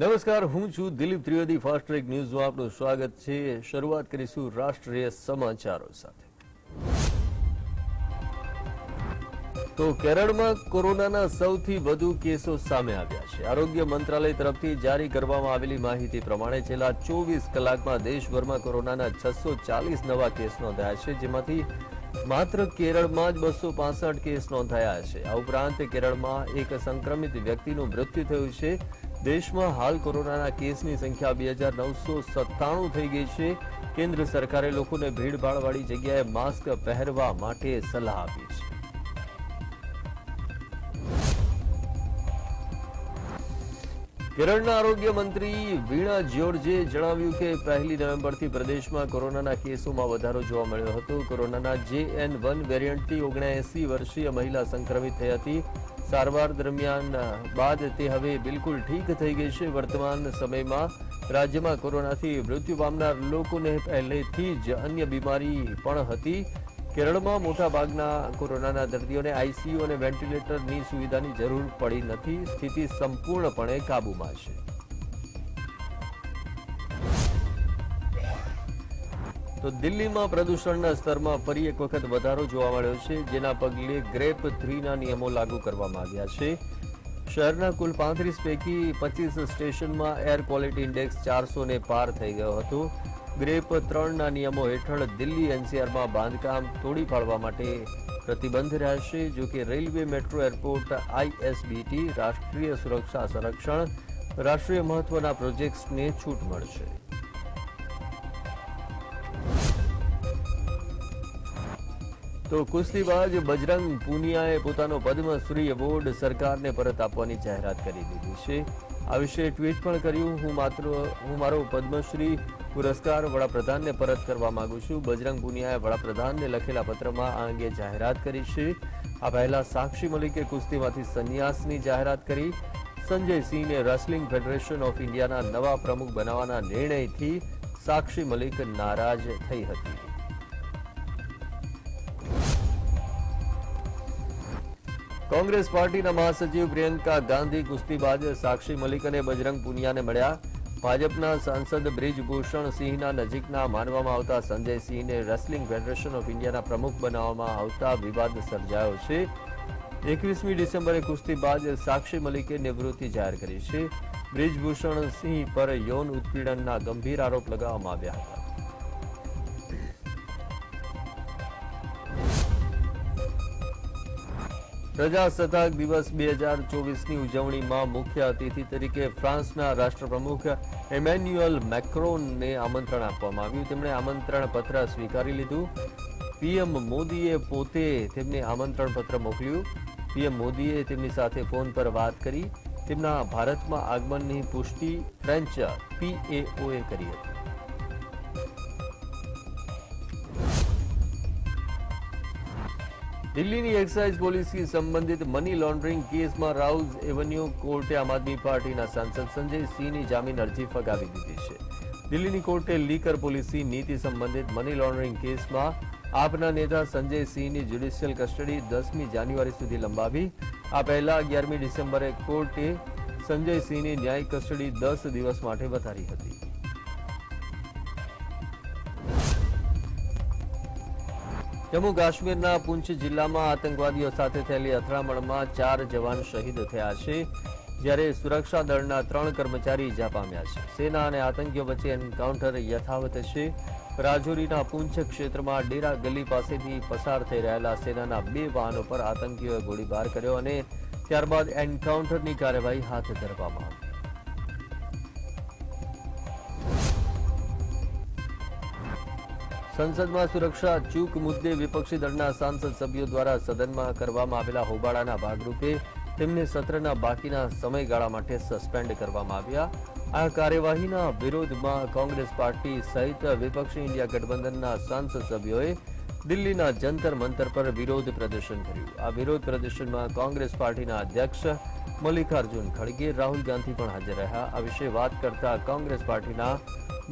નમસ્કાર, હું છું દિલીપ ત્રિવેદી. ફાસ્ટ ટ્રેક ન્યૂઝમાં આપનું સ્વાગત છે. શરૂઆત કરીશું રાષ્ટ્રીય સમાચારો સાથે. તો કેરળમાં કોરોનાના સૌથી વધુ કેસો સામે આવ્યા છે. આરોગ્ય મંત્રાલય તરફથી જારી કરવામાં આવેલી માહિતી પ્રમાણે છેલ્લા 24 કલાકમાં દેશભરમાં કોરોનાના 640 નવા કેસ નોંધાયા છે, જેમાંથી માત્ર કેરળમાં જ 265 કેસ નોંધાયા છે. આ ઉપરાંત કેરળમાં એક સંક્રમિત વ્યક્તિનું મૃત્યુ થયું છે. દેશમાં હાલ કોરોનાના કેસની સંખ્યા 2997 થઈ ગઈ છે. કેન્દ્ર સરકારે લોકોને ભીડભાડવાળી જગ્યાએ માસ્ક પહેરવા માટે સલાહ આપી છે. કેરળના આરોગ્ય મંત્રી વીણા જ્યોર્જે જણાવ્યું કે 1 નવેમ્બરથી પ્રદેશમાં કોરોનાના કેસોમાં વધારો જોવા મળ્યો હતો. કોરોનાના JN1 વેરિયન્ટથી 79 વર્ષીય મહિલા સંક્રમિત થઈ હતી. સારવાર દરમિયાન બાદ તે હવે બિલકુલ ઠીક થઈ ગઈ છે. વર્તમાન સમયમાં રાજ્યમાં કોરોનાથી મૃત્યુ પામનાર લોકોને પહેલેથી જ અન્ય બીમારી પણ હતી. કેરળમાં મોટાભાગના કોરોનાના દર્દીઓને ICU અને વેન્ટિલેટરની સુવિધાની જરૂર પડી નથી. સ્થિતિ સંપૂર્ણપણે કાબૂમાં છે. તો દિલ્હીમાં પ્રદૂષણના સ્તરમાં ફરી એક વખત વધારો જોવા મળ્યો છે, જેના પગલે ગ્રેપ 3ના નિયમો લાગુ કરવામાં આવ્યા છે. શહેરના કુલ 35 પૈકી 25 સ્ટેશનમાં એર ક્વોલિટી ઇન્ડેક્સ 400ને પાર થઈ ગયો હતો. ગ્રેપ 3ના નિયમો હેઠળ દિલ્હી NCRમાં બાંધકામ તોડી પાડવા માટે પ્રતિબંધ રહેશે. જો કે રેલવે, મેટ્રો, એરપોર્ટ, ISBT, રાષ્ટ્રીય સુરક્ષા સંરક્ષણ, રાષ્ટ્રીય મહત્વના પ્રોજેક્ટ્સને છૂટ મળશે. તો કુસ્તીબાજ બજરંગ પુનિયાએ પોતાનો પદ્મશ્રી એવોર્ડ સરકારને પરત આપવાની જાહેરાત કરી દીધી છે. આ વિશે ટ્વીટ પણ કર્યું. હું મારો પદ્મશ્રી પુરસ્કાર વડાપ્રધાનને પરત કરવા માંગુ છું. બજરંગ પુનિયાએ વડાપ્રધાનને લખેલા પત્રમાં આ અંગે જાહેરાત કરી છે. આ પહેલા સાક્ષી મલિકે કુસ્તીમાંથી સંન્યાસની જાહેરાત કરી. સંજય સિંહને રેસલિંગ ફેડરેશન ઓફ ઇન્ડિયાના નવા પ્રમુખ બનાવવાના નિર્ણયથી સાક્ષી મલિક નારાજ થઈ હતી. કોંગ્રેસ પાર્ટીના મહાસચિવ પ્રિયંકા ગાંધી કુસ્તીબાજ સાક્ષી મલિક અને બજરંગ પુનિયાને મળ્યા. ભાજપના સાંસદ બ્રિજભૂષણ સિંહના નજીકના માનવામાં આવતા સંજય સિંહને રેસલિંગ ફેડરેશન ઓફ ઇન્ડિયાના પ્રમુખ બનાવવામાં આવતા વિવાદ સર્જાયો છે. 21મી ડિસેમ્બરે કુસ્તીબાજ સાક્ષી મલિકે નિવૃત્તિ જાહેર કરી છે. બ્રિજભૂષણ સિંહ પર યૌન ઉત્પીડનના ગંભીર આરોપ લગાવવામાં આવ્યા હતા. પ્રજાસત્તાક દિવસ 2024ની ઉજવણીમાં મુખ્ય અતિથિ તરીકે ફ્રાન્સના રાષ્ટ્રપ્રમુખ ઇમેન્યુઅલ મેક્રોનને આમંત્રણ આપવામાં આવ્યું. તેમણે આમંત્રણ પત્ર સ્વીકારી લીધું. PM મોદીએ પોતે તેમને આમંત્રણ પત્ર મોકલ્યું. PM મોદીએ તેમની સાથે ફોન પર વાત કરી. તેમના ભારતમાં આગમનની પુષ્ટિ ફ્રેન્ચ PAOએ કરી હતી. દિલ્હીની એક્સાઇઝ પોલીસથી સંબંધિત મની લોન્ડરિંગ કેસમાં રાઉઝ એવન્યુ કોર્ટે આમ આદમી પાર્ટીના સાંસદ સંજય સિંહની જામીન અરજી ફગાવી દીધી છે. દિલ્હીની કોર્ટે લીકર પોલિસી નીતિ સંબંધિત મની લોન્ડરિંગ કેસમાં આપના નેતા સંજય સિંહની જ્યુડિશિયલ કસ્ટડી 10મી જાન્યુઆરી સુધી લંબાવી. આ પહેલા 11મી ડિસેમ્બરે કોર્ટે સંજય સિંહની ન્યાયિક કસ્ટડી 10 દિવસ માટે વધારી હતી. જમ્મુ કાશ્મીરના પૂંછ જિલ્લામાં આતંકવાદીઓ સાથે થયેલી અથડામણમાં 4 જવાન શહીદ થયા છે, જ્યારે સુરક્ષા દળના 3 કર્મચારી ઇજા પામ્યા છે. સેના અને આતંકીઓ વચ્ચે એન્કાઉન્ટર યથાવત છે. રાજૌરીના પૂંછ ક્ષેત્રમાં ડેરા ગલી પાસેથી પસાર થઈ રહેલા સેનાના 2 વાહનો પર આતંકીઓએ ગોળીબાર કર્યો અને ત્યારબાદ એન્કાઉન્ટરની કાર્યવાહી હાથ ધરવામાં આવી. સંસદમાં સુરક્ષા ચૂક મુદ્દે વિપક્ષી દળના સાંસદ સભ્યો દ્વારા સદનમાં કરવામાં આવેલા હોબાળાના ભાગરૂપે તેમને સત્રના બાકીના સમયગાળા માટે સસ્પેન્ડ કરવામાં આવ્યા. આ કાર્યવાહીના વિરોધમાં કોંગ્રેસ પાર્ટી સહિત વિપક્ષી ઇન્ડિયા ગઠબંધનના સાંસદ સભ્યોએ દિલ્હીના જંતર મંતર પર વિરોધ પ્રદર્શન કર્યું. આ વિરોધ પ્રદર્શનમાં કોંગ્રેસ પાર્ટીના અધ્યક્ષ મલ્લિકાર્જુન ખડગે, રાહુલ ગાંધી પણ હાજર રહ્યા. આ વિશે વાત કરતા કોંગ્રેસ પાર્ટીના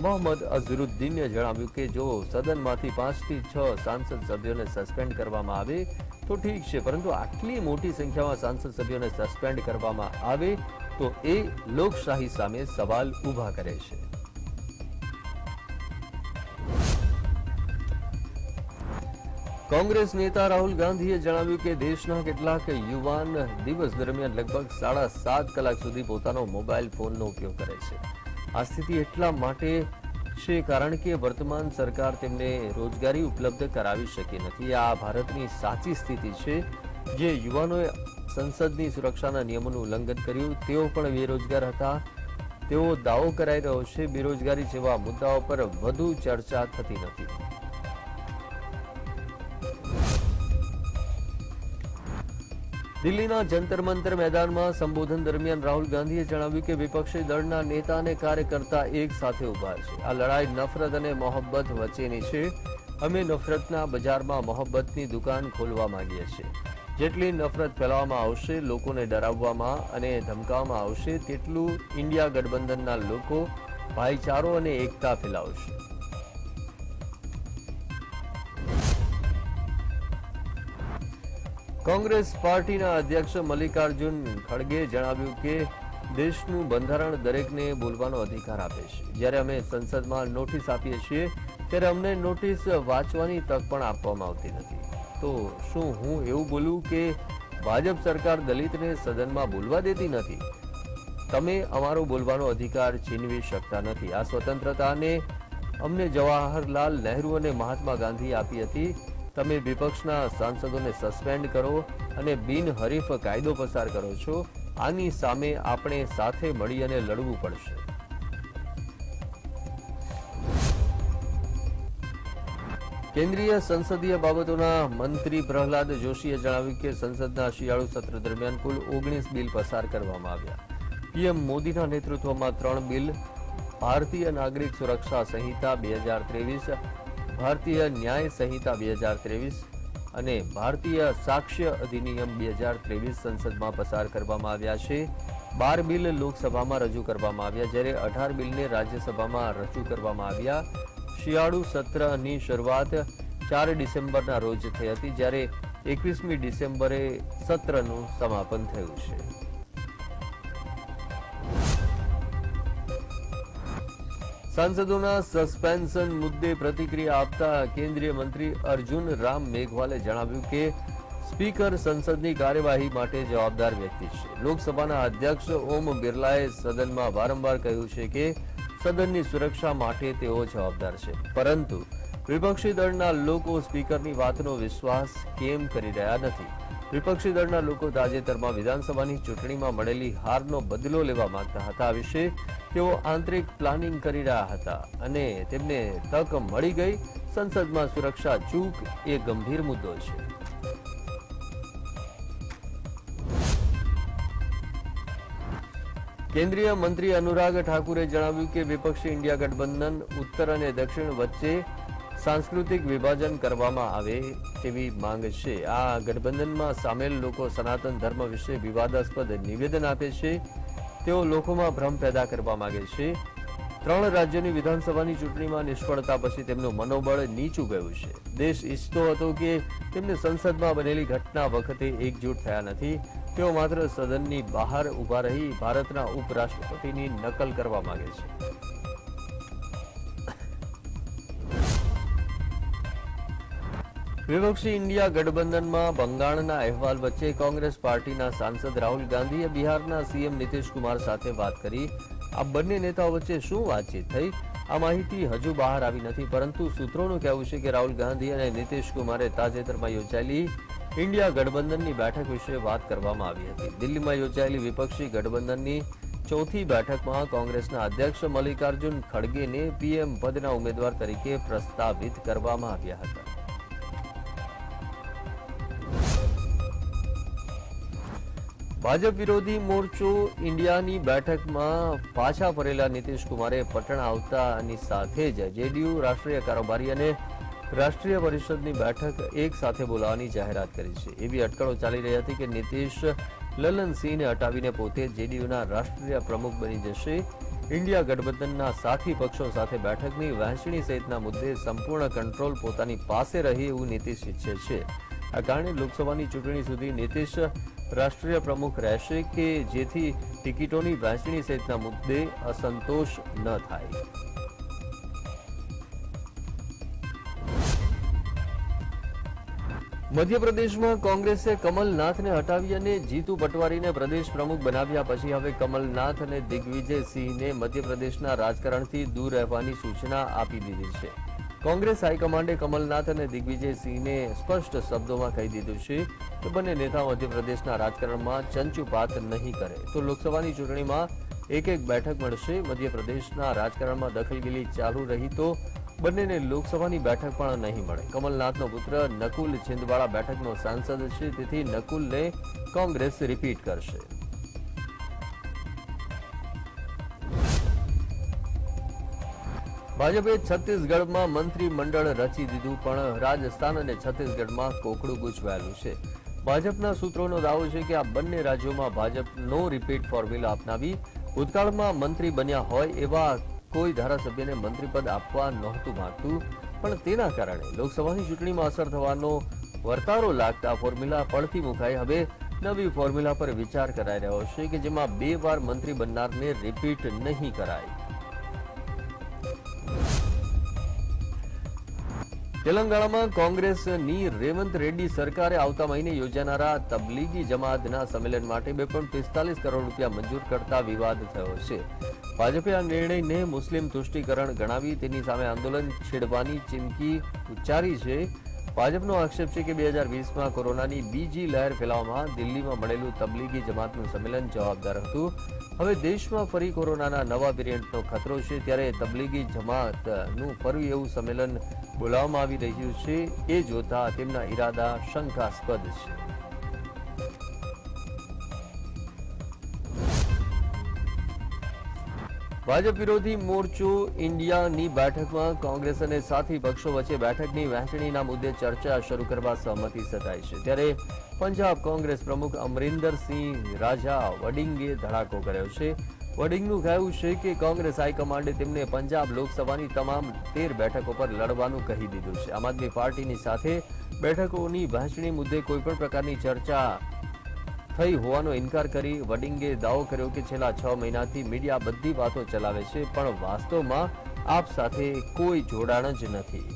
મોહમ્મદ અઝહરુદ્દીને જણાવ્યું કે જો સદનમાંથી 5 થી 6 સાંસદ સભ્યોને સસ્પેન્ડ કરવામાં આવે તો ઠીક છે, પરંતુ આટલી મોટી સંખ્યામાં સાંસદ સભ્યોને સસ્પેન્ડ કરવામાં આવે તો એ લોકશાહી સામે સવાલ ઊભા કરે છે. કોંગ્રેસ નેતા રાહુલ ગાંધીએ જણાવ્યું કે દેશના કેટલાક યુવાન દિવસ દરમિયાન લગભગ 7.5 કલાક સુધી પોતાનો મોબાઈલ ફોનનો ઉપયોગ કરે છે. આ સ્થિતિ એટલા માટે છે કારણ કે વર્તમાન સરકાર તેમને રોજગારી ઉપલબ્ધ કરાવી શકી નથી. આ ભારતની સાચી સ્થિતિ છે. જે યુવાનોએ સંસદની સુરક્ષાના નિયમોનું ઉલ્લંઘન કર્યું તેઓ પણ બેરોજગાર હતા. તેઓ દાવો કરાઈ રહ્યો છે બેરોજગારી જેવા મુદ્દાઓ પર વધુ ચર્ચા થતી નથી. દિલ્હીના જંતર મંતર મેદાનમાં સંબોધન દરમિયાન રાહુલ ગાંધીએ જણાવ્યું કે વિપક્ષી દળના નેતા અને કાર્યકર્તા એક સાથે ઉભા છે. આ લડાઈ નફરત અને મોહબ્બત વચ્ચેની છે. અમે નફરતના બજારમાં મોહબ્બતની દુકાન ખોલવા માંગીએ છીએ. જેટલી નફરત ફેલાવવામાં આવશે, લોકોને ડરાવવામાં અને ધમકાવવામાં આવશે, તેટલું ઇન્ડિયા ગઠબંધનના લોકો ભાઈચારો અને એકતા ફેલાવશે. કોંગ્રેસ પાર્ટીના અધ્યક્ષ મલ્લિકાર્જુન ખડગેએ જણાવ્યું કે દેશનું બંધારણ દરેકને બોલવાનો અધિકાર આપે છે. જ્યારે અમે સંસદમાં નોટિસ આપીએ છીએ ત્યારે અમને નોટિસ વાંચવાની તક પણ આપવામાં આવતી નથી. તો શું હું એવું બોલું કે ભાજપ સરકાર દલિતને સદનમાં બોલવા દેતી નથી? તમે અમારો બોલવાનો અધિકાર છીનવી શકતા નથી. આ સ્વતંત્રતાને અમને જવાહરલાલ નહેરુ અને મહાત્મા ગાંધી આપી હતી. તમે વિપક્ષના સાંસદોને સસ્પેન્ડ કરો અને બિનહરીફ કાયદો પસાર કરો છો. આની સામે આપણે સાથે મળી અને લડવું પડશે. કેન્દ્રીય સંસદીય બાબતોના મંત્રી પ્રહલાદ જોશીએ જણાવ્યું કે સંસદના શિયાળુ સત્ર દરમિયાન કુલ 19 બિલ પસાર કરવામાં આવ્યા. પીએમ મોદીના નેતૃત્વમાં 3 બિલ, ભારતીય નાગરિક સુરક્ષા સંહિતા 2023, ભારતીય ન્યાય સંહિતા 2023 અને ભારતીય સાક્ષ્ય અધિનિયમ 2023 સંસદમાં પસાર કરવામાં આવ્યા છે. 12 બિલ લોકસભામાં રજૂ કરવામાં આવ્યા, જ્યારે 18 બિલને રાજ્યસભામાં રજૂ કરવામાં આવ્યા. શિયાળુ સત્રની શરૂઆત 4 ડિસેમ્બરના રોજ થઈ હતી, જ્યારે 21મી ડિસેમ્બરે સત્રનું સમાપન થયું છે. સાંસદોના સસ્પેન્શન મુદ્દે પ્રતિક્રિયા આપતા કેન્દ્રીય મંત્રી અર્જુન રામ મેઘવાલે જણાવ્યું કે સ્પીકર સંસદની કાર્યવાહી માટે જવાબદાર વ્યક્તિ છે. લોકસભાના અધ્યક્ષ ઓમ બિરલાએ સદનમાં વારંવાર કહ્યું છે કે સદનની સુરક્ષા માટે તેઓ જવાબદાર છે, પરંતુ વિપક્ષી દળના લોકો સ્પીકરની વાતનો વિશ્વાસ કેમ કરી રહ્યા નથી? વિપક્ષી દળના લોકો તાજેતરમાં વિધાનસભાની ચૂંટણીમાં મળેલી હારનો બદલો લેવા માંગતા હતા. આ વિશે તેઓ આંતરિક પ્લાનિંગ કરી રહ્યા હતા અને તેમને તક મળી ગઈ. સંસદમાં સુરક્ષા ચૂક એ ગંભીર મુદ્દો છે. કેન્દ્રીય મંત્રી અનુરાગ ઠાકુરે જણાવ્યું કે વિપક્ષી ઇન્ડિયા ગઠબંધન ઉત્તર અને દક્ષિણ વચ્ચે સાંસ્કૃતિક વિભાજન કરવામાં આવે તેવી માંગ છે. આ ગઠબંધનમાં સામેલ લોકો સનાતન ધર્મ વિશે વિવાદાસ્પદ નિવેદન આપે છે. તેઓ લોકોમાં ભ્રમ પેદા કરવા માંગે છે. 3 રાજ્યોની વિધાનસભાની ચૂંટણીમાં નિષ્ફળતા પછી તેમનું મનોબળ નીચું ગયું છે. દેશ ઈચ્છતો હતો કે તેમને સંસદમાં બનેલી ઘટના વખતે એકજૂટ થયા નથી. તેઓ માત્ર સદનની બહાર ઊભા રહી ભારતના ઉપરાષ્ટ્રપતિની નકલ કરવા માંગે છે. વિપક્ષી ઇન્ડિયા ગઠબંધનમાં ભંગાણના અહેવાલ વચ્ચે કોંગ્રેસ પાર્ટીના સાંસદ રાહુલ ગાંધીએ બિહારના સીએમ નીતિશ કુમાર સાથે વાત કરી. આ બંને નેતાઓ વચ્ચે શું વાતચીત થઈ? આ માહિતી હજુ બહાર આવી નથી, પરંતુ સૂત્રોનું કહેવું છે કે રાહુલ ગાંધી અને નીતિશ કુમારે તાજેતરમાં યોજાયેલી ઇન્ડિયા ગઠબંધનની બેઠક વિશે વાત કરવામાં આવી હતી. દિલ્હીમાં યોજાયેલી વિપક્ષી ગઠબંધનની ચોથી બેઠકમાં કોંગ્રેસના અધ્યક્ષ મલ્લિકાર્જુન ખડગેને પીએમ પદના ઉમેદવાર તરીકે પ્રસ્તાવિત કરવામાં આવ્યા હતા. ભાજપ વિરોધી મોરચો ઇન્ડિયાની બેઠકમાં પાછા ફરેલા નીતિશ કુમારે પટણ આવતાની સાથે જ જેડીયુ રાષ્ટ્રીય કારોબારી અને રાષ્ટ્રીય પરિષદની બેઠક એક સાથે બોલાવવાની જાહેરાત કરી છે. એવી અટકળો ચાલી રહી હતી કે નીતિશ લલનસિંહને હટાવીને પોતે જેડીયુના રાષ્ટ્રીય પ્રમુખ બની જશે. ઇન્ડિયા ગઠબંધનના સાથી પક્ષો સાથે બેઠકની વહેંચણી સહિતના મુદ્દે સંપૂર્ણ કંટ્રોલ પોતાની પાસે રહે એવું નીતિશ ઈચ્છે છે. આ કારણે લોકસભાની ચૂંટણી સુધી નીતિશ રાષ્ટ્રીય પ્રમુખ રહેશે કે જેથી ટિકિટોની વહેંચણી સહિતના મુદ્દે અસંતોષ ન થાય। મધ્યપ્રદેશમાં કોંગ્રેસે કમલનાથને હટાવી અને જીતુ પટવારીને પ્રદેશ પ્રમુખ બનાવ્યા પછી હવે કમલનાથ અને દિગ્વિજયસિંહને મધ્યપ્રદેશના રાજકારણથી દૂર રહેવાની સૂચના આપી દીધી છે। કોંગ્રેસ હાઈકમાન્ડે કમલનાથ અને દિગ્વિજયસિંહને સ્પષ્ટ શબ્દોમાં કહી દીધું છે કે બંને નેતા મધ્યપ્રદેશના રાજકારણમાં ચંચુપાત નહીં કરે તો લોકસભાની ચૂંટણીમાં એક બેઠક મળશે। મધ્યપ્રદેશના રાજકારણમાં દખલગીરી ચાલુ રહી તો બંનેને લોકસભાની બેઠક પણ નહીં મળે। કમલનાથનો પુત્ર નકુલ છિંદવાડા બેઠકનો સાંસદ છે, તેથી નકુલને કોંગ્રેસ રિપીટ કરશે। ભાજપે છત્તીસગઢમાં મંત્રીમંડળ રચી દીધું, પણ રાજસ્થાન અને છત્તીસગઢમાં કોકડું ગૂંચવાયેલું છે। ભાજપના સૂત્રોનો દાવો છે કે આ બંને રાજ્યોમાં ભાજપનો રિપીટ ફોર્મ્યુલા અપનાવી ભૂતકાળમાં મંત્રી બન્યા હોય એવા કોઈ ધારાસભ્યને મંત્રીપદ આપવા નહોતું માંગતું, પણ તેના કારણે લોકસભાની ચૂંટણીમાં અસર થવાનો વર્તારો લાગતા ફોર્મ્યુલા પડતી મુકાઈ હવે નવી ફોર્મ્યુલા પર વિચાર કરાઈ રહ્યો છે કે જેમાં 2 વાર મંત્રી બનનારને રિપીટ નહીં કરાય। તેલંગાણામાં કોંગ્રેસની રેવંત રેડ્ડી સરકારે આવતા મહિને યોજાનારા તબલીગી જમાતના સંમેલન માટે 2.45 કરોડ રૂપિયા મંજૂર કરતા વિવાદ થયો છે। ભાજપે આ નિર્ણયને મુસ્લિમ તુષ્ટિકરણ ગણાવી તેની સામે આંદોલન છેડવાની ચીમકી ઉચ્ચારી છે। ભાજપનો આક્ષેપ છે કે 2020માં કોરોનાની બીજી લહેર ફેલાવવામાં દિલ્હીમાં મળેલું તબલીગી જમાતનું સંમેલન જવાબદાર હતું। હવે દેશમાં ફરી કોરોનાના નવા વેરિયન્ટનો ખતરો છે, ત્યારે તબલીગી જમાતનું ફરી એવું સંમેલન બોલાવવામાં આવી રહ્યું છે એ જોતા તેમના ઈરાદા શંકાસ્પદ છે। ભાજપ વિરોધી મોરચો ઇન્ડિયાની બેઠકમાં કોંગ્રેસ અને સાથી પક્ષો વચ્ચે બેઠકની વહેંચણીના મુદ્દે ચર્ચા શરૂ કરવા સહમતિ સધાઈ છે, ત્યારે પંજાબ કોંગ્રેસ પ્રમુખ અમરિંદરસિંહ રાજા વડિંગે ધડાકો કર્યો છે। વડિંગનું કહેવું છે કે કોંગ્રેસ હાઈકમાન્ડે તેમને પંજાબ લોકસભાની તમામ 13 બેઠકો પર લડવાનું કહી દીધું છે। આમ આદમી પાર્ટીની સાથે બેઠકોની વહેંચણી મુદ્દે કોઈપણ પ્રકારની ચર્ચા થઈ હોવાનો ઇનકાર કરી વડિંગે દાવો કર્યો કે છેલ્લા 6 મહિનાથી મીડિયા બધી વાતો ચલાવે છે, પણ વાસ્તવમાં આપ સાથે કોઈ જોડાણ જ નથી।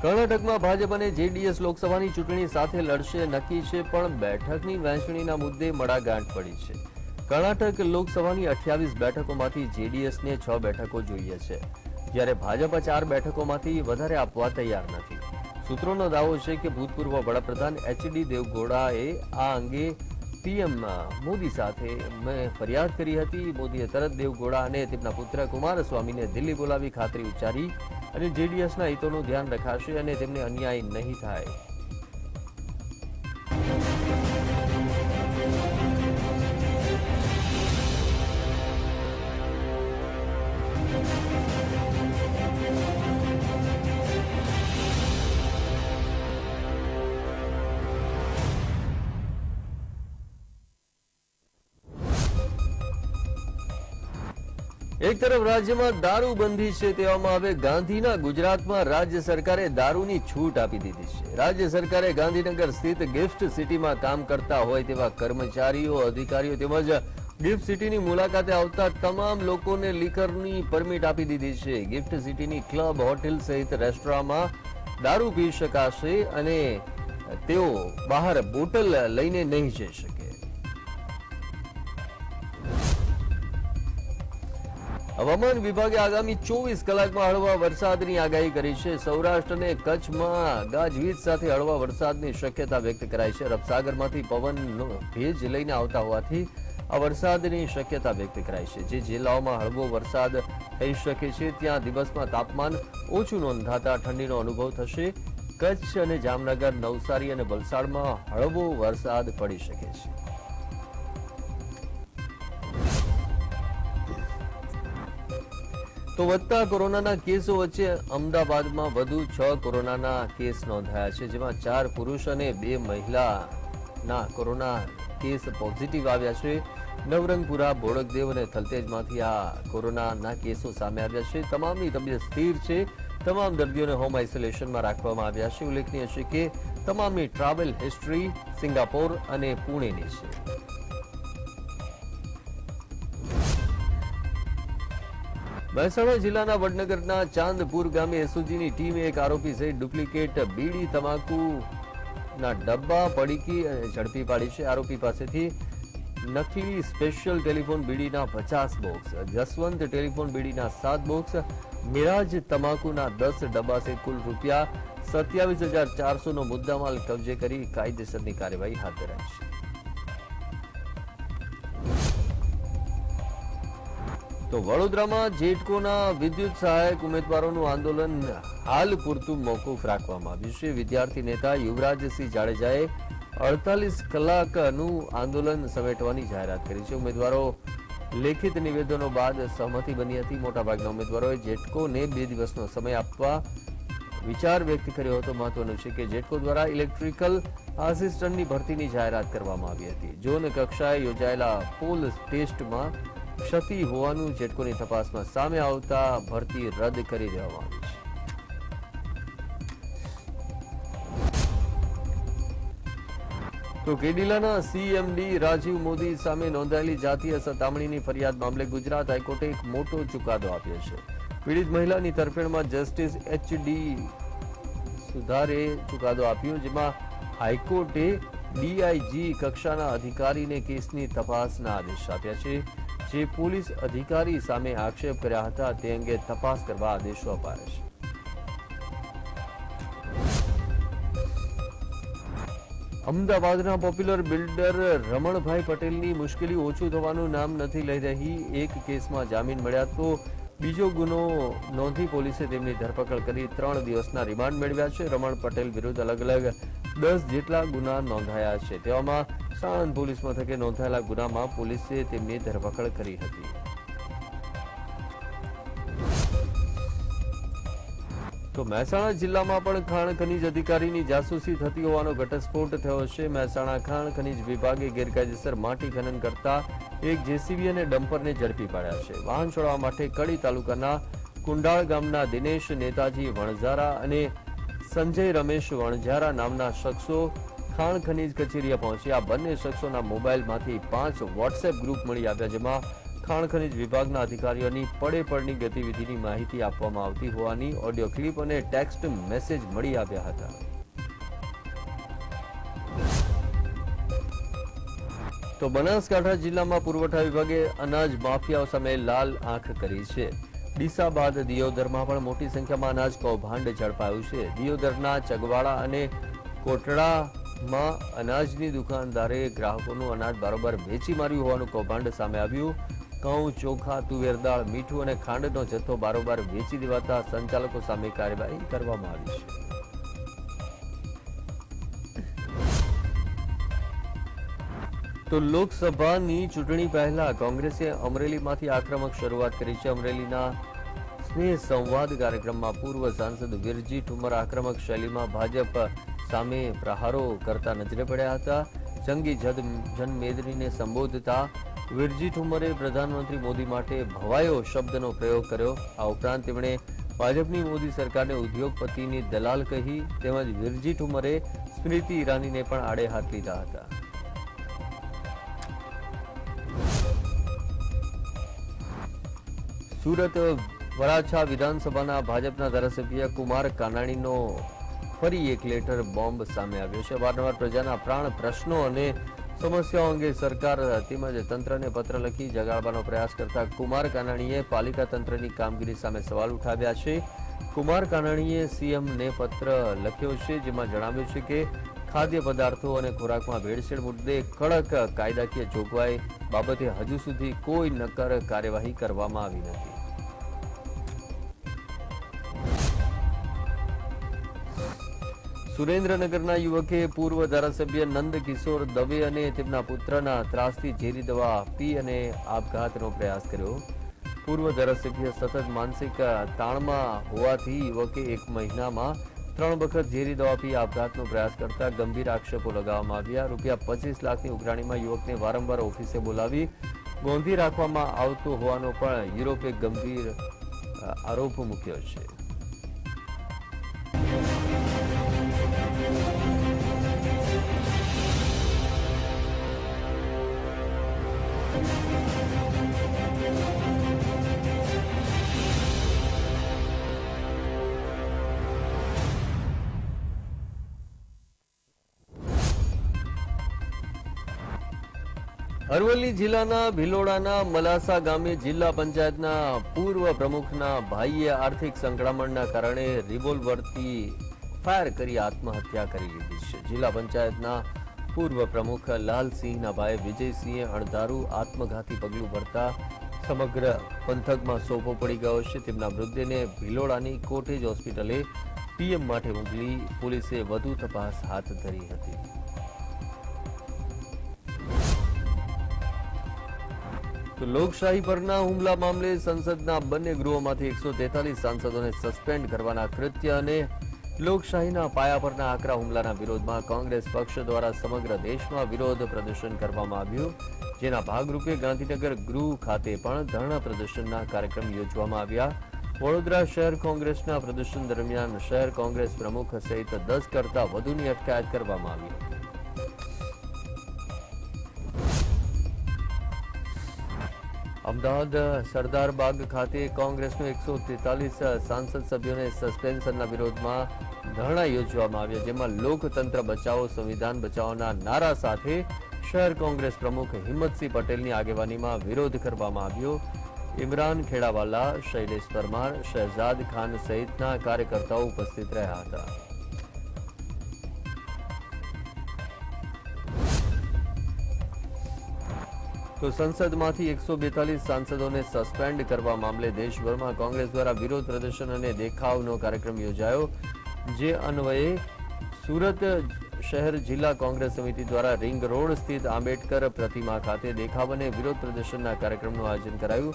કર્ણાટકમાં ભાજપ અને જેડીએસ લોકસભાની ચૂંટણી સાથે લડશે નક્કી છે, પણ બેઠકની વહેંચણીના મુદ્દે મડાગાંઠ પડી છે। કર્ણાટક લોકસભાની 28 બેઠકોમાંથી જેડીએસને 6 બેઠકો જોઈએ છે, જ્યારે ભાજપ 4 બેઠકોમાંથી વધારે આપવા તૈયાર નથી। સૂત્રોનો દાવો છે કે ભૂતપૂર્વ વડાપ્રધાન એચડી દેવગૌડાએ આ અંગે પીએમ મોદી સાથે ફરિયાદ કરી હતી। મોદીએ તરત દેવગૌડા અને તેમના પુત્ર કુમારસ્વામીને દિલ્હી બોલાવી ખાતરી ઉચ્ચારી અને જેડીએસના હિતોનું ધ્યાન રખાશે અને તેમને અન્યાય નહીં થાય। એક તરફ રાજ્યમાં દારૂબંધી છે, તેવામાં હવે ગાંધીના ગુજરાતમાં રાજ્ય સરકારે દારૂની છૂટ આપી દીધી છે। રાજ્ય સરકારે ગાંધીનગર સ્થિત ગિફ્ટ સિટીમાં કામ કરતા હોય તેવા કર્મચારીઓ, અધિકારીઓ તેમજ ગિફ્ટ સિટીની મુલાકાતે આવતા તમામ લોકોને લિકરની પરમિટ આપી દીધી છે। ગિફ્ટ સિટીની ક્લબ, હોટેલ સહિત રેસ્ટોરાંમાં દારૂ પી શકાશે અને તેઓ બહાર બોટલ લઈને નહીં જઈ શકે। હવામાન વિભાગે આગામી 24 કલાકમાં હળવા વરસાદની આગાહી કરી છે। સૌરાષ્ટ્ર અને કચ્છમાં ગાજવીજ સાથે હળવા વરસાદની શક્યતા વ્યક્ત કરાઈ છે। અરબ સાગરમાંથી પવનનો ભેજ લઈને આવતા હોવાથી આ વરસાદની શક્યતા વ્યક્ત કરાઈ છે। જે જિલ્લાઓમાં હળવો વરસાદ થઈ શકે છે ત્યાં દિવસમાં તાપમાન ઓછું નોંધાતા ઠંડીનો અનુભવ થશે। કચ્છ અને જામનગર, નવસારી અને વલસાડમાં હળવો વરસાદ પડી શકે છે। તો વધતા કોરોનાના કેસો વચ્ચે અમદાવાદમાં વધુ 6 કોરોનાના કેસ નોંધાયા છે, જેમાં 4 પુરુષ અને 2 મહિલાના કોરોના કેસ પોઝિટિવ આવ્યા છે। નવરંગપુરા, બોડકદેવ અને થલતેજમાંથી આ કોરોનાના કેસો સામે આવ્યા છે। તમામની તબિયત સ્થિર છે। તમામ દર્દીઓને હોમ આઇસોલેશનમાં રાખવામાં આવ્યા છે. ઉલ્લેખનીય છે કે તમામની ટ્રાવેલ હિસ્ટ્રી સિંગાપોર અને પુણેની છે. મહેસાણા જિલ્લાના વડનગરના ચાંદપુર ગામે એસઓજીની ટીમે એક આરોપી સહિત ડુપ્લિકેટ બીડી તમાકુના ડબ્બા પડીકી ઝડપી પાડી છે. આરોપી પાસેથી નકલી સ્પેશિયલ ટેલિફોન બીડીના 50 બોક્સ, જસવંત ટેલિફોન બીડીના 7 બોક્સ, મિરાજ તમાકુના 10 ડબ્બા સહિત કુલ રૂપિયા 27,400 નો મુદ્દામાલ કબજે કરી કાયદેસરની કાર્યવાહી હાથ ધરાઈ છે. તો વડોદરામાં જેટકોના વિદ્યુત સહાયક ઉમેદવારોનું આંદોલન હાલ પૂરતું મોકૂફ રાખવામાં આવ્યું છે. વિદ્યાર્થી નેતા યુવરાજસિંહ જાડેજાએ 48 કલાકનું આંદોલન સમેટવાની જાહેરાત કરી છે. ઉમેદવારો લેખિત નિવેદનો બાદ સહમતિ બની હતી. મોટાભાગના ઉમેદવારોએ જેટકોને 2 દિવસનો સમય આપવા વિચાર વ્યક્ત કર્યો હતો. મહત્વનું છે કે જેટકો દ્વારા ઇલેક્ટ્રિકલ આસિસ્ટન્ટની ભરતીની જાહેરાત કરવામાં આવી હતી. ઝોન કક્ષાએ યોજાયેલા પોલ ટેસ્ટમાં ક્ષતિ હોવાનું જેટકોની તપાસમાં સામે આવતા ભરતી રદ કરી દેવામાં આવી છે. તો કેડિલાના સીએમડી રાજીવ મોદી સામે નોંધાયેલી જાતીય સતામણીની ફરિયાદ મામલે ગુજરાત હાઈકોર્ટે એક મોટો ચુકાદો આપ્યો છે. પીડિત મહિલાની તરફેણમાં જસ્ટિસ એચ.ડી. સુધારે ચુકાદો આપ્યો, જેમાં હાઈકોર્ટે ડીઆઈજી કક્ષાના અધિકારીને કેસની તપાસના આદેશ આપ્યા છે. જે પોલીસ અધિકારી સામે આક્ષેપ કર્યા હતા તે અંગે તપાસ કરવા આદેશો અપાયા છે. અમદાવાદના પોપ્યુલર બિલ્ડર રમણભાઈ પટેલની મુશ્કેલી ઓછું થવાનું નામ નથી લઈ રહી. એક કેસમાં જામીન મળ્યા તો બીજો ગુનો નોંધી પોલીસે તેમની ધરપકડ કરી 3 દિવસના રિમાન્ડ મેળવ્યા છે. રમણ પટેલ વિરુદ્ધ અલગ અલગ 10 જેટલા ગુના નોંધાયા છે. તેવામાં સાણંદ પોલીસ મથકે નોંધાયેલા ગુનામાં પોલીસે તેમની ધરપકડ કરી હતી. તો મહેસાણા જિલ્લામાં પણ ખાણ ખનીજ અધિકારીની જાસૂસી થતી હોવાનો ઘટસ્ફોટ થયો છે. મહેસાણા ખાણ ખનીજ વિભાગે ગેરકાયદેસર માટી ખનન કરતા એક જેસીબી અને ડમ્પરને ઝડપી પાડ્યા છે. વાહન છોડાવવા માટે કડી તાલુકાના કુંડાળ ગામના દિનેશ નેતાજી વણઝારા અને સંજય રમેશ વણઝારા નામના શખ્સો ખાણ ખનીજ કચેરીએ પહોંચ્યા. બંને શખ્સોના મોબાઈલમાંથી 5 વોટ્સએપ ગ્રુપ મળી આવ્યા, જેમાં ખાણ ખનીજ વિભાગના અધિકારીઓની પડેપડની ગતિવિધિની માહિતી આપવામાં આવતી હોવાની ઓડિયો ક્લિપ અને ટેક્સ્ટ મેસેજ મળી આવ્યા હતા. તો બનાસકાંઠા જિલ્લામાં પુરવઠા વિભાગે અનાજ માફિયાઓ સામે લાલ આંખ કરી છે. ડીસા બાદ દિયોદરમાં પણ મોટી સંખ્યામાં અનાજ કૌભાંડ ઝડપાયું છે. દિયોદરના ચગવાડા અને કોટડામાં અનાજની દુકાનદારે ગ્રાહકોનું અનાજ બારોબાર વેચી માર્યું હોવાનું કૌભાંડ સામે આવ્યું. ઘઉં, ચોખા, તુવેર દાળ, મીઠું અને ખાંડનો જથ્થો બારોબાર વેચી દેવાતા સંચાલકો સામે કાર્યવાહી કરવામાં આવી છે. તો લોકસભાની ચૂંટણી પહેલા કોંગ્રેસે અમરેલીમાંથી આક્રમક શરૂઆત કરી છે. અમરેલીના સ્નેહ સંવાદ કાર્યક્રમમાં પૂર્વ સાંસદ વિરજી ઠુમર આક્રમક શૈલીમાં ભાજપ સામે પ્રહારો કરતા નજરે પડ્યા હતા. જંગી જનમેદનીને સંબોધતા વિરજી ઠુમરે પ્રધાનમંત્રી મોદી માટે ભવાયો શબ્દનો પ્રયોગ કર્યો. આ ઉપરાંત તેમણે ભાજપની મોદી સરકારને ઉદ્યોગપતિની દલાલ કહી. તેમજ વિરજી ઠુમરે સ્મૃતિ ઈરાનીને પણ આડે હાથ લીધા હતા. સુરત વરાછા વિધાનસભાના ભાજપના ધારાસભ્ય કુમાર કાનાણીનો ફરી એક લેટર બોમ્બ સામે આવ્યો છે. અવારનવાર પ્રજાના પ્રાણ પ્રશ્નો અને સમસ્યાઓ અંગે સરકાર તેમજ તંત્રને પત્ર લખી જગાડવાનો પ્રયાસ કરતા કુમાર કાનાણીએ પાલિકા તંત્રની કામગીરી સામે સવાલ ઉઠાવ્યા છે. કુમાર કાનાણીએ સીએમને પત્ર લખ્યો છે, જેમાં જણાવ્યું છે કે ખાદ્ય પદાર્થો અને ખોરાકમાં ભેળસેળ મુદ્દે કડક કાયદાકીય જોગવાઈ બાબતે હજુ સુધી કોઈ નક્કર કાર્યવાહી કરવામાં આવી નથી. સુરેન્દ્રનગરના યુવકે પૂર્વ ધારાસભ્ય નંદકિશોર દવે અને તેમના પુત્રના ત્રાસથી ઝેરી દવા આપી અને આપઘાતનો પ્રયાસ કર્યો. પૂર્વ ધારાસભ્ય સતત માનસિક તાણમાં હોવાથી યુવકે 1 મહિનામાં 3 વખત ઝેરી દવા પી આપઘાતનો પ્રયાસ કરતા ગંભીર આક્ષેપો લગાવવામાં આવ્યા. ₹25 લાખની ઉઘરાણીમાં યુવકને વારંવાર ઓફિસે બોલાવી ગોંધી રાખવામાં આવતો હોવાનો પણ યુરોપે ગંભીર આરોપ મૂક્યો છે. અરવલ્લી જિલ્લાના ભિલોડાના મલાસા ગામે જિલ્લા પંચાયતના પૂર્વ પ્રમુખના ભાઈએ આર્થિક સંકળામણના કારણે રિવોલ્વરથી ફાયર કરી આત્મહત્યા કરી લીધી છે. જિલ્લા પંચાયતના પૂર્વ પ્રમુખ લાલસિંહના ભાઈ વિજયસિંહે અણધારું આત્મઘાતી પગલું ભરતા સમગ્ર પંથકમાં સોપો પડી ગયો છે. તેમના મૃતદેહને ભિલોડાની કોટેજ હોસ્પિટલે પીએમ માટે મોકલી પોલીસે વધુ તપાસ હાથ ધરી હતી. તો લોકશાહી પરના હુમલા મામલે સંસદના બંને ગૃહોમાંથી 143 સાંસદોને સસ્પેન્ડ કરવાના કૃત્ય અને લોકશાહીના પાયા પરના આકરા હુમલાના વિરોધમાં કોંગ્રેસ પક્ષ દ્વારા સમગ્ર દેશમાં વિરોધ પ્રદર્શન કરવામાં આવ્યું. જેના ભાગરૂપે ગાંધીનગર ગૃહ ખાતે પણ ધરણા પ્રદર્શનના કાર્યક્રમ યોજવામાં આવ્યા. વડોદરા શહેર કોંગ્રેસના પ્રદર્શન દરમિયાન શહેર કોંગ્રેસ પ્રમુખ સહિત 10 કરતા વધુની અટકાયત કરવામાં આવી હતી. અમદાવાદ સરદાર બાગ ખાતે કોંગ્રેસનો 143 સાંસદ સભ્યોને સસ્પેન્શનના વિરોધમાં ધરણા યોજવામાં આવ્યા, જેમાં લોકતંત્ર બચાવો સંવિધાન બચાવોના નારા સાથે શહેર કોંગ્રેસ પ્રમુખ હિંમતસિંહ પટેલની આગેવાનીમાં વિરોધ કરવામાં આવ્યો. ઇમરાન ખેડાવાલા, શૈલેષ પરમાર, શહેજાદ ખાન સહિતના કાર્યકર્તાઓ ઉપસ્થિત રહ્યા હતા. તો સંસદમાંથી 142 સાંસદોને સસ્પેન્ડ કરવા મામલે દેશભરમાં કોંગ્રેસ દ્વારા વિરોધ પ્રદર્શન અને દેખાવનો કાર્યક્રમ યોજાયો. જે અન્વયે સુરત શહેર જિલ્લા કોંગ્રેસ સમિતિ દ્વારા રિંગ રોડ સ્થિત આંબેડકર પ્રતિમા ખાતે દેખાવ અને વિરોધ પ્રદર્શનના કાર્યક્રમનું આયોજન કરાયું.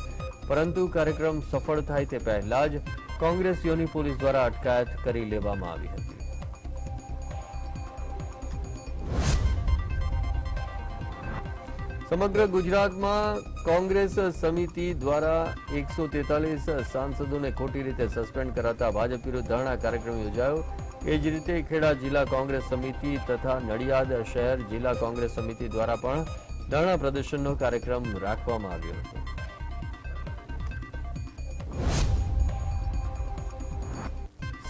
પરંતુ કાર્યક્રમ સફળ થાય તે પહેલા જ કોંગ્રેસીઓની પોલીસ દ્વારા અટકાયત કરી લેવામાં આવી હતી. સમગ્ર ગુજરાતમાં કોંગ્રેસ સમિતિ દ્વારા 143 સાંસદોને ખોટી રીતે સસ્પેન્ડ કરાતા ભાજપ વિરુદ્ધ ધરણા કાર્યક્રમ યોજાયો. એ જ રીતે ખેડા જિલ્લા કોંગ્રેસ સમિતિ તથા નડિયાદ શહેર જિલ્લા કોંગ્રેસ સમિતિ દ્વારા પણ ધરણા પ્રદર્શનનો કાર્યક્રમ રાખવામાં આવ્યો હતો.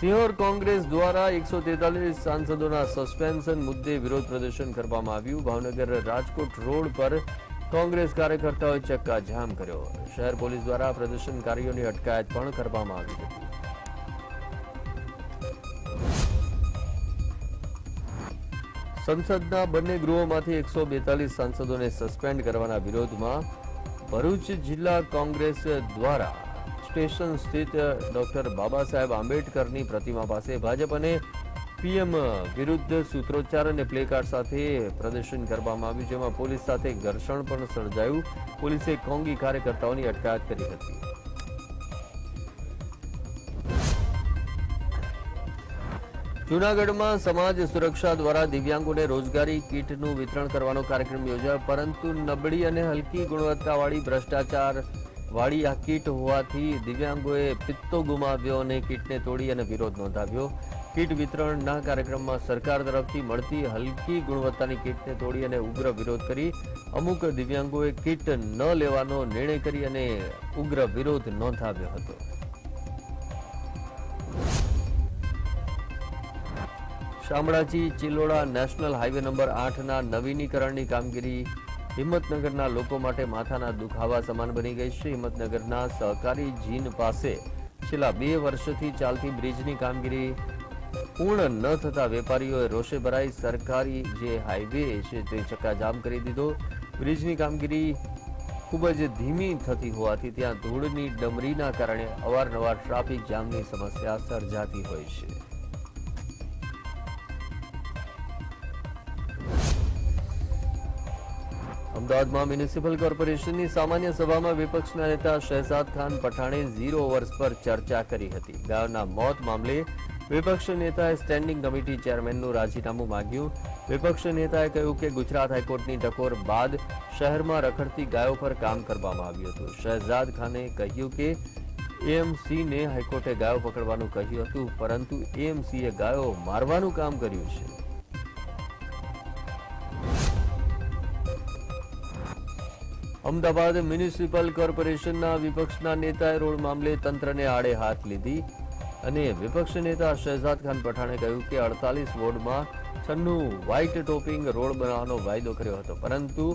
સિહોર કોંગ્રેસ દ્વારા 143 સાંસદોના સસ્પેન્શન મુદ્દે વિરોધ પ્રદર્શન કરવામાં આવ્યું. ભાવનગર રાજકોટ રોડ પર કોંગ્રેસ કાર્યકર્તાઓએ ચક્કાજામ કર્યો. શહેર પોલીસ દ્વારા પ્રદર્શનકારીઓની અટકાયત પણ કરવામાં આવી હતી. સંસદના બંને ગૃહોમાંથી 142 સાંસદોને સસ્પેન્ડ કરવાના વિરોધમાં ભરૂચ જિલ્લા કોંગ્રેસ દ્વારા સ્ટેશન સ્થિત ડોક્ટર બાબા સાહેબ આંબેડકરની પ્રતિમા પાસે ભાજપ અને પીએમ વિરુદ્ધ સૂત્રોચ્ચાર અને પ્લેકાર્ડ સાથે પ્રદર્શન કરવામાં આવ્યું, જેમાં પોલીસ સાથે ઘર્ષણ પણ સર્જાયું. પોલીસે કોંગી કાર્યકર્તાઓની અટકાયત કરી હતી. જૂનાગઢમાં સમાજ સુરક્ષા દ્વારા દિવ્યાંગોને રોજગારી કીટનું વિતરણ કરવાનો કાર્યક્રમ યોજાયો, પરંતુ નબળી અને હલકી ગુણવત્તાવાળી ભ્રષ્ટાચાર વાળી આ કીટ હોવાથી દિવ્યાંગોએ પિત્તો ગુમાવ્યો અને કીટને તોડી અને વિરોધ નોંધાવ્યો. કીટ વિતરણના કાર્યક્રમમાં સરકાર તરફથી મળતી હલકી ગુણવત્તાની કીટને તોડી અને ઉગ્ર વિરોધ કરી અમુક દિવ્યાંગોએ કીટ ન લેવાનો નિર્ણય કરી અને ઉગ્ર વિરોધ નોંધાવ્યો હતો. Shamlaji Chiloda national highway number 8ના નવીનીકરણની કામગીરી હિંમતનગરના લોકો માટે માથાના દુખાવા સમાન બની ગઈ છે. હિંમતનગરના સહકારી જીન પાસે છેલ્લા 2 વર્ષથી ચાલતી બ્રિજની કામગીરી પૂર્ણ ન થતા વેપારીઓએ રોષે ભરાઈ સરકારી જે હાઈવે છે તે ચક્કાજામ કરી દીધો. બ્રિજની કામગીરી ખૂબ જ ધીમી થતી હોવાથી ત્યાં ધૂળની ડમરીના કારણે અવારનવાર ટ્રાફિક જામની સમસ્યા સર્જાતી હોય છે. અમદાવાદમાં મ્યુનિસિપલ કોર્પોરેશનની સામાન્ય સભામાં વિપક્ષના નેતા શહેજાદ ખાન પઠાણે 0 વર્ષ પર ચર્ચા કરી હતી. ગાયોના મોત મામલે વિપક્ષ નેતાએ સ્ટેન્ડિંગ કમિટી ચેરમેનનું રાજીનામું માંગ્યું. વિપક્ષ નેતાએ કહ્યું કે ગુજરાત હાઈકોર્ટની ટકોર બાદ શહેરમાં રખડતી ગાયો પર કામ કરવામાં આવ્યું હતું. શહેજાદ ખાને કહ્યું કે એએમસીને હાઈકોર્ટે ગાયો પકડવાનું કહ્યું હતું, પરંતુ એએમસીએ ગાયો મારવાનું કામ કર્યું છે. અમદાવાદ મ્યુનિસિપલ કોર્પોરેશનના વિપક્ષના નેતાએ રોડ મામલે તંત્રને આડે હાથ લીધી અને વિપક્ષ નેતા શહેજાદ ખાન પઠાણે કહ્યું કે 48 વોર્ડમાં 96 વ્હાઇટ ટોપિંગ રોડ બનાવવાનો વાયદો કર્યો હતો, પરંતુ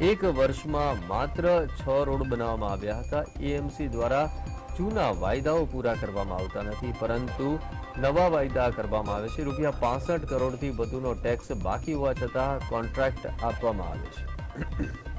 એક વર્ષમાં માત્ર 6 રોડ બનાવવામાં આવ્યા હતા. એએમસી દ્વારા જૂના વાયદાઓ પૂરા કરવામાં આવતા નથી, પરંતુ નવા વાયદા કરવામાં આવે છે. ₹65 કરોડથી વધુનો ટેક્સ બાકી હોવા છતાં કોન્ટ્રાક્ટ આપવામાં આવે છે.